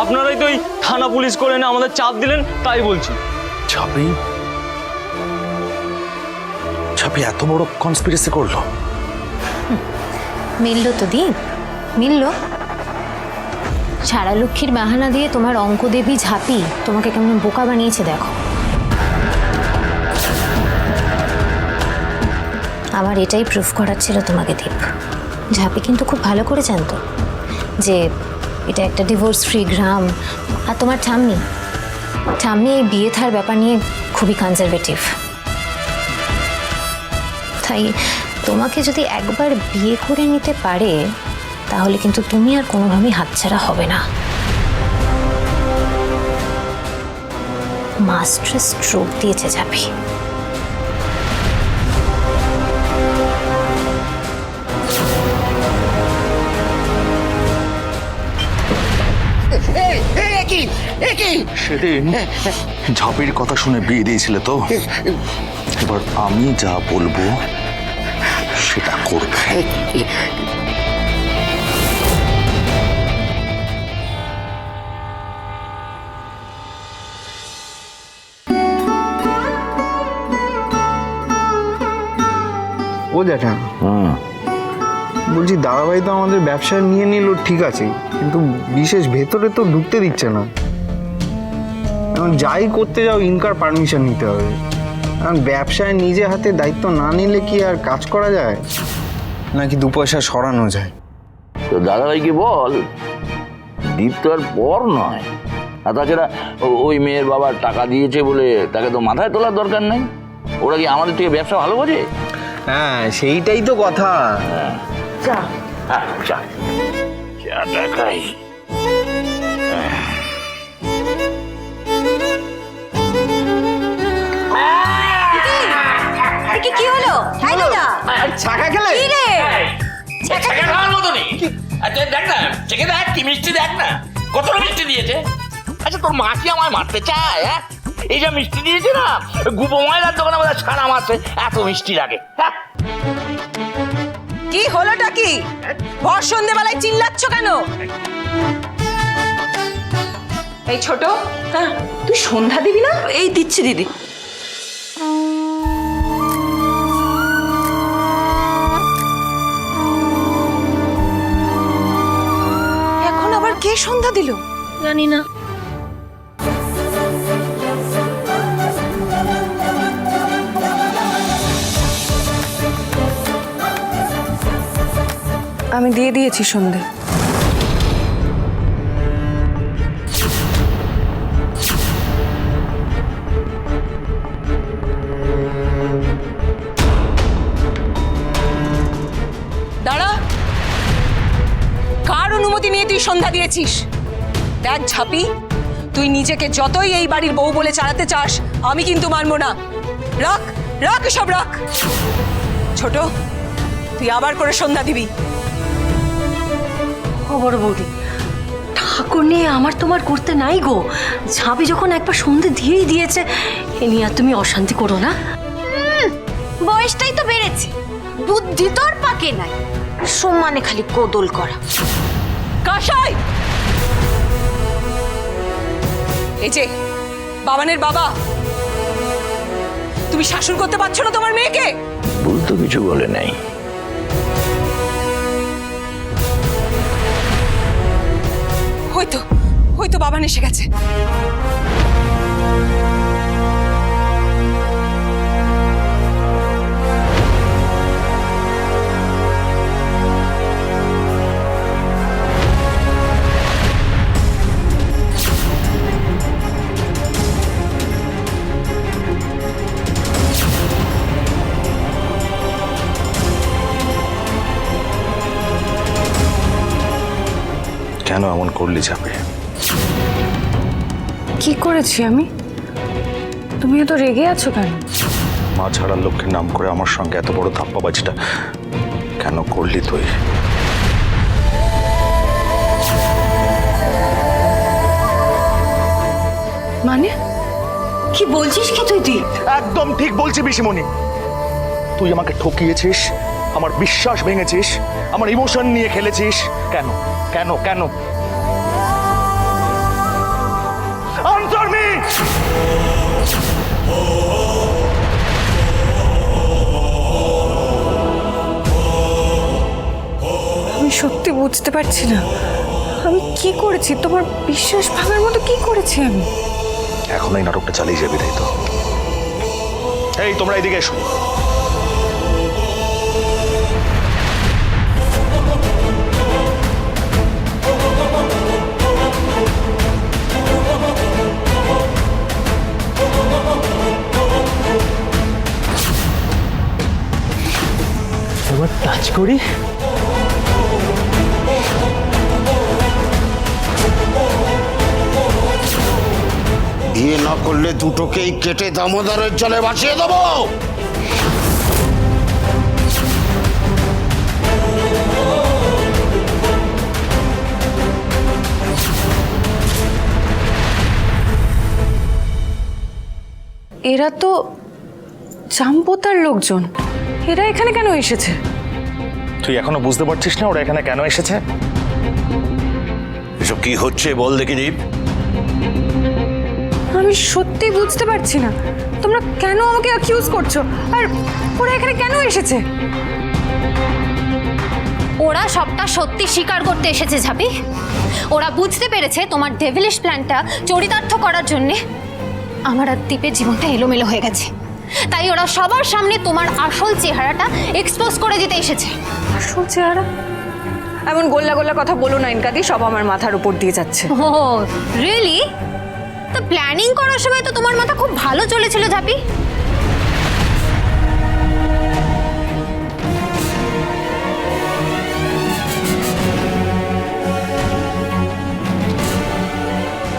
আপনারাই তো ওই থানা পুলিশ করে না আমাদের চাপ দিলেন, তাই বলছি। ছাপি ছাপি এত বড় কনস্পিরেসি করলো? মিলল তো দীপ, মিলল। সারা লক্ষ্মীর বাহানা দিয়ে তোমার অঙ্কদেবী ঝাঁপি তোমাকে কেমন বোকা বানিয়েছে দেখো। আমার এটাই প্রুফ করার ছিল তোমাকে দীপ। ঝাঁপি কিন্তু খুব ভালো করে জানতো যে এটা একটা ডিভোর্স ফ্রি গ্রাম, আর তোমার ঠাম্মি এই বিয়ে থার ব্যাপার নিয়ে খুবই কনজারভেটিভ। তাই তোমাকে যদি একবার বিয়ে করে নিতে পারে তাহলে কিন্তু তুমি আর কোনোভাবেই হাতছাড়া হবে না। মাস্টার স্ট্রোক দিয়েছে ঝাঁপি। সেদিন ঝাঁপির কথা শুনে বিয়ে দিয়েছিলে তো, এবার আমি যা বলবো সেটা করবে। ও জ্যাঠা, বলছি দাদাভাই তো আমাদের ব্যবসা নিয়ে নিল ঠিক আছে, কিন্তু বিশেষ ভেতরে তো ঢুকতে দিচ্ছে না। এখন যাই করতে যাও ইনকার পারমিশন নিতে হবে। কারণ ব্যবসায় নিজে হাতে দায়িত্ব না নিলে কি আর কাজ করা যায়, নাকি দু পয়সা সরানো যায়? তো দাদাভাইকে বল, দীপ তো আর পর নয়। আর তাছাড়া ওই মেয়ের বাবা টাকা দিয়েছে বলে তাকে তো মাথায় তোলার দরকার নেই। ওরা কি আমাদের থেকে ব্যবসা ভালো বোঝে? হ্যাঁ, সেইটাই তো কথা। চা চাটা খাই। কি হলো? ছাকা খেলে চেখে খাওয়ার মতো নেই। আচ্ছা দেখ না, চেখে দেখ কি মিষ্টি, দেখ না কতটা মিষ্টি দিয়েছে। আচ্ছা তোর মা কি আমায় মারতে চায়? হ্যাঁ, এই যে মিষ্টি দিয়েছে না, গুপো ময়লার দোকানে আমাদের সারা মাসে এত মিষ্টি লাগে। কি হলোটা কি? ভর সন্ধ্যেবেলায় চিল্লাচ্ছ কেন? এই ছোট, তুই সন্ধ্যা দিবি না? এই দিচ্ছি দিদি। এখন আবার কে সন্ধ্যা দিল? জানি না। আমি দিয়ে দিয়েছি সন্ধে। দাঁড়া, কার অনুমতি নিয়ে তুই সন্ধ্যা দিয়েছিস? দেখ ঝাঁপি, তুই নিজেকে যতই এই বাড়ির বউ বলে চালাতে চাস, আমি কিন্তু মানবো না। রাখ রাখ এসব রাখ। ছোট, তুই আবার করে সন্ধ্যা দিবি। ও বড় বৌদি, ঠাকুর নিয়ে আমার তোমার করতে নাই গো। ঝাঁপি যখন একবার সন্ধে দিয়েই দিয়েছে, এ নিয়ে আর তুমি অশান্তি করো না। বয়সটাই তো বেড়েছে, বুদ্ধি তো আর পাকে নাই, সমানে খালি কোদল করা। কাশাই, এই যে বাবানের বাবা, তুমি শাসন করতে পারছো না তোমার মেয়েকে? ভুল তো কিছু বলে নাই। হয়তো বাবান এসে গেছে। কেন এমন করলি ঝাঁপি? কি করেছি আমি? তুমি এত রেগে আছো কেন? মা ছাড়ার লক্ষ্মীর নাম করে আমার সঙ্গে এত বড় ধাপ্পাবাজিটা কেন করলি তুই? মানে কি বলছিস কি তুই? একদম ঠিক বলছি পিসিমণি। তুই আমাকে ঠকিয়েছিস, আমার বিশ্বাস ভেঙেছিস, আমার ইমোশন নিয়ে খেলেছিস। কেন কেন কেন? বুঝতে পারছি না আমি কি করেছি, তোমার বিশ্বাস ভাঙার মতো কি করেছি আমি? এখন এই নাটকটা চালিয়ে যাবি, তাই তো? এই তোমরা এদিকে এসো। এবার টাচ করি। বিয়ে না করলে দুটোকেই কেটে দামোদরের জলে ভাসিয়ে দেবো। এরা তো চাম্পতার লোকজন, এরা এখানে কেন এসেছে? তুই এখনো বুঝতে পারছিস না ওরা এখানে কেন এসেছে? এসব কি হচ্ছে বল দেখি দীপ। আমি সত্যি বুঝতে পারছি না তোমরা কেন আমাকে অ্যাকিউজ করছো, আর ওরা এখানে কেন এসেছে? ওরা সবটা সত্যি স্বীকার করতে এসেছে ঝাপি। ওরা বুঝতে পেরেছে তোমার ডেভিলিশ প্ল্যানটা চরিতার্থ করার জন্যে আমার আর দ্বীপের জীবনটা এলোমেলো হয়ে গেছে। তাই ওরা সবার সামনে তোমার আসল চেহারাটা এক্সপোজ করে দিতে এসেছে। আসল চেহারা? এমন গোল্লা গোল্লা কথা বলো না ইনকাদি, সব আমার মাথার উপর দিয়ে যাচ্ছে। ও রিয়েলি? তো প্ল্যানিং করার সময় তো তোমার মাথা খুব ভালো চলেছিল ঝাপি।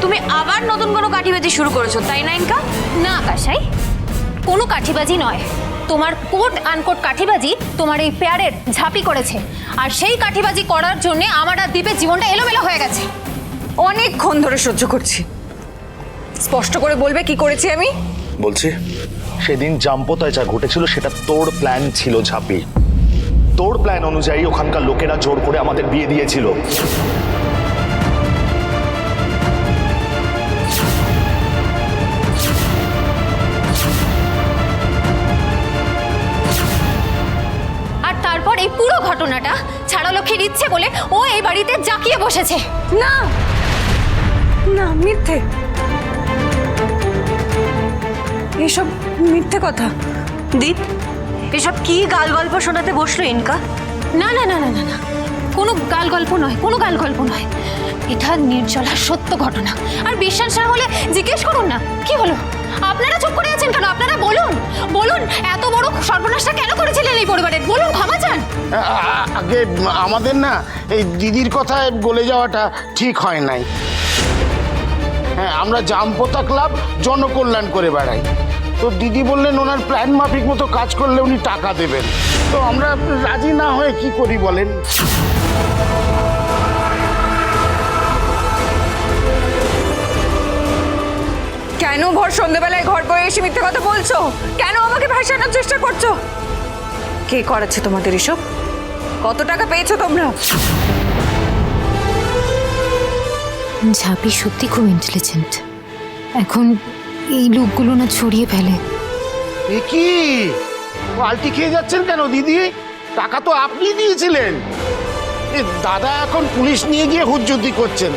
তুমি আবার নতুন কোনো কাঠিবাজি শুরু করেছো তাই না ইনকা? না কাশাই, কোনো কাঠিবাজি নয়। তোমার কোট আনকোট কাঠিবাজি তোমার এই পেয়ারের ঝাপি করেছে, আর সেই কাঠিবাজি করার জন্য আমার আর দ্বীপের জীবনটা এলোমেলো হয়ে গেছে। অনেকক্ষণ ধরে সহ্য করছি, স্পষ্ট করে বলবে কি করেছি আমি? বলছি, সেদিন জাম্পতায় যা ঘটেছিল সেটা তোর প্ল্যান ছিল ঝাপি। তোর প্ল্যান অনুযায়ী ওখানকার লোকেরা জোর করে আমাদের বিয়ে দিয়েছিল। আর তারপর এই পুরো ঘটনাটা ছাড়ালক্ষ্মীর ইচ্ছে বলে ও এই বাড়িতে জাঁকিয়ে বসেছে। না না, মিথ্যে, এসব মিথ্যে কথা। দীপ, এসব কি গাল গল্প শোনাতে বসলো ইনকা? না না না না না না, কোনো গাল গল্প নয়, কোনো গাল গল্প নয়। এটা নির্জলা সত্য ঘটনা। আর বিশ্বাস না হলে জিজ্ঞেস করুন না। কি হলো, আপনারা চুপ করে আছেন কেন? আপনারা বলুন বলুন, এত বড় সর্বনাশটা কেন করেছিলেন এই পরিবারের? বলুন, ক্ষমা চান। আগে আমাদের না এই দিদির কথায় গলে যাওয়াটা ঠিক হয় নাই। হ্যাঁ, আমরা জামপোতা ক্লাব জনকল্যাণ করে বেড়াই। তো দিদি বললেন ওনার প্ল্যান মাফিক মতো কাজ করলে উনি টাকা দেবেন। তো আমরা রাজি না হয়ে কি করি বলেন? কেন ভোর সন্ধ্যেবেলায় ঘর বয়ে এসে মিথ্যে কথা বলছো? কেন আমাকে ভাসানোর চেষ্টা করছো? কে করাচ্ছে তোমাদের এসব? কত টাকা পেয়েছো তোমরা? ঝাপি সত্যি খুব ইন্টেলিজেন্ট। এখন এই লোকগুলো না ছড়িয়ে ফেলে। এ কি পাল্টি খেয়ে যাচ্ছেন কেন দিদি? টাকা তো আপনি দিয়েছিলেন। দাদা এখন পুলিশ নিয়ে গিয়ে হুজ্জুতি করছেন।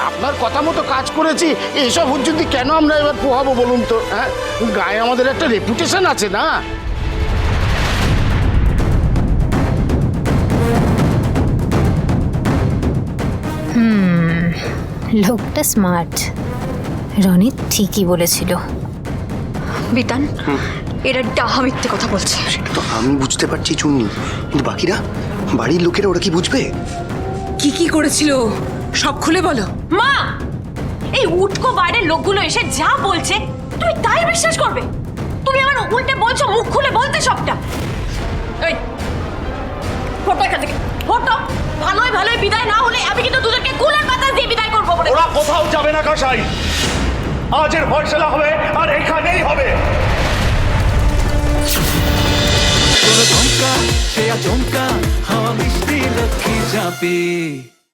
আপনার কথা মতো কাজ করেছি, এইসব হুজ্জুতি কেন আমরা এবার পোহাবো বলুন তো? হ্যাঁ, গায়ে আমাদের একটা রেপুটেশন আছে না? লোকটা স্মার্ট। রনিত ঠিকই বলেছিল। বিতান, এরা ডাহা মিথ্যে কথা বলছে। সেটা তো আমি বুঝতে পারছি চুন্নি, কিন্তু বাকিরা, বাড়ির লোকেরা ওরা কি বুঝবে? কি কি করেছিল সব খুলে বলো। মা, এই উটকো বাইরের লোকগুলো এসে যা বলছে তুমি তাই বিশ্বাস করবে? তুমি আমার উল্টে বলছো মুখ খুলে বলতে সবটা। এই ফটো এখান থেকে, ফটো। ভালোই ভালোই বিদায় না হলে আমি কিন্তু দুজনকে কুলার বাতাস দিয়ে বিদায় করবো বলে। ওরা কোথাও যাবে না কাসাই। আজের ফয়সালা হবে আর এখানেই হবে। চমকা সে আচমকা হাওয়া মিষ্টি লক্ষ্মী চাপে।